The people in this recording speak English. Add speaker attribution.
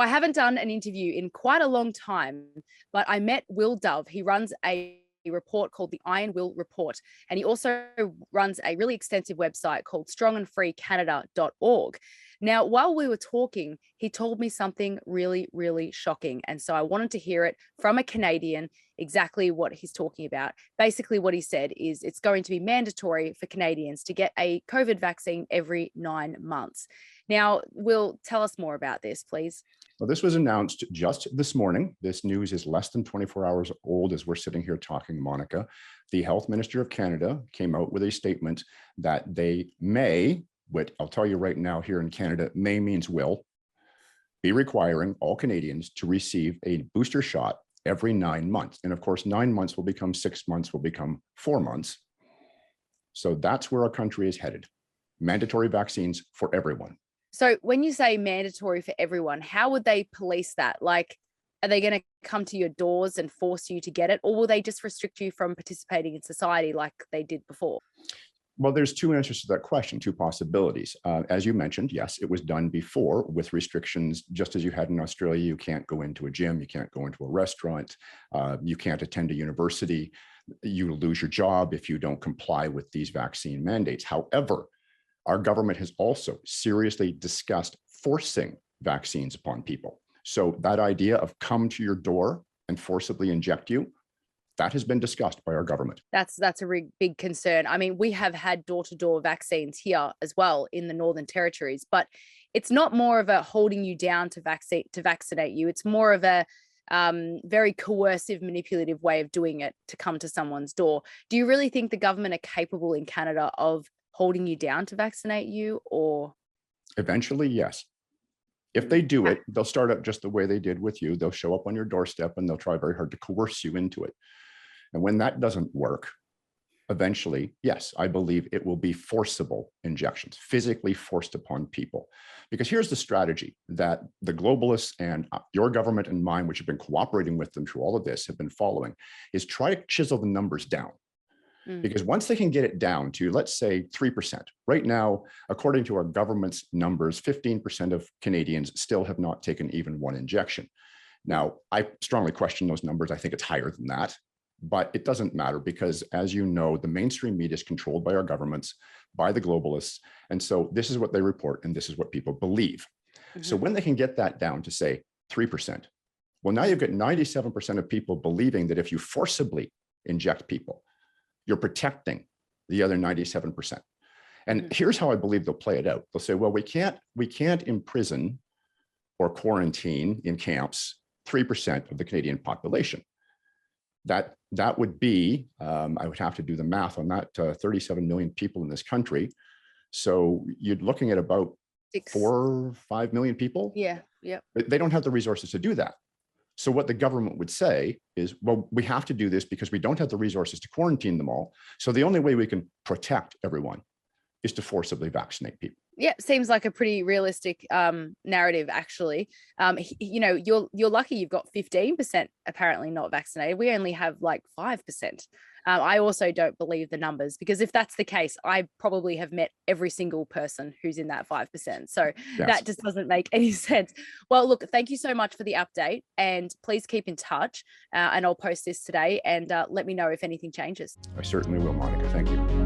Speaker 1: I haven't done an interview in quite a long time, but I met Will Dove. He runs a report called the Iron Will Report, and he also runs a really extensive website called strongandfreecanada.org. Now, while we were talking, he told me something really, really shocking. And so I wanted to hear it from a Canadian, exactly what he's talking about. Basically, what he said is it's going to be mandatory for Canadians to get a COVID vaccine every 9 months. Now, Will, tell us more about this, please.
Speaker 2: Well, this was announced just this morning. This news is less than 24 hours old as we're sitting here talking, Monica. The Health Minister of Canada came out with a statement that they may, what I'll tell you right now here in Canada, may means will, be requiring all Canadians to receive a booster shot every 9 months. And of course, 9 months will become 6 months, will become 4 months. So that's where our country is headed. Mandatory vaccines for everyone.
Speaker 1: So when you say mandatory for everyone, how would they police that? Like, are they going to come to your doors and force you to get it? Or will they just restrict you from participating in society like they did before?
Speaker 2: Well, there's two answers to that question, two possibilities. As you mentioned, yes, it was done before with restrictions, just as you had in Australia. You can't go into a gym, you can't go into a restaurant, you can't attend a university, you lose your job if you don't comply with these vaccine mandates. However, our government has also seriously discussed forcing vaccines upon people. So that idea of come to your door and forcibly inject you, that has been discussed by our government.
Speaker 1: That's a big concern. I mean, we have had door-to-door vaccines here as well in the Northern Territories, but it's not more of a holding you down to vaccinate you. It's more of a very coercive, manipulative way of doing it to come to someone's door. Do you really think the government are capable in Canada of holding you down to vaccinate you, or?
Speaker 2: Eventually, yes. If they do it, they'll start out just the way they did with you. They'll show up on your doorstep and they'll try very hard to coerce you into it. And when that doesn't work, eventually, yes, I believe it will be forcible injections, physically forced upon people. Because here's the strategy that the globalists and your government and mine, which have been cooperating with them through all of this, have been following, is try to chisel the numbers down. Because once they can get it down to, let's say, 3%, right now, according to our government's numbers, 15% of Canadians still have not taken even one injection. Now, I strongly question those numbers. I think it's higher than that, but it doesn't matter because, as you know, the mainstream media is controlled by our governments, by the globalists. And so this is what they report and this is what people believe. So when they can get that down to, say, 3%, well, now you've got 97% of people believing that if you forcibly inject people, you're protecting the other 97%. And here's how I believe they'll play it out. They'll say, well, we can't imprison or quarantine in camps 3% of the Canadian population. That would be, I would have to do the math on that, 37 million people in this country. So you're looking at about 4 or 5 million people.
Speaker 1: Yeah.
Speaker 2: They don't have the resources to do that. So what the government would say is, well, we have to do this because we don't have the resources to quarantine them all. So the only way we can protect everyone is to forcibly vaccinate people.
Speaker 1: Yeah, seems like a pretty realistic narrative, actually. You know, you're lucky you've got 15% apparently not vaccinated. We only have like 5%. I also don't believe the numbers, because if that's the case, I probably have met every single person who's in that 5%. So
Speaker 2: Yes.
Speaker 1: That just doesn't make any sense. Well, look, thank you so much for the update, and please keep in touch, and I'll post this today, and let me know if anything changes.
Speaker 2: I certainly will, Monica. Thank you.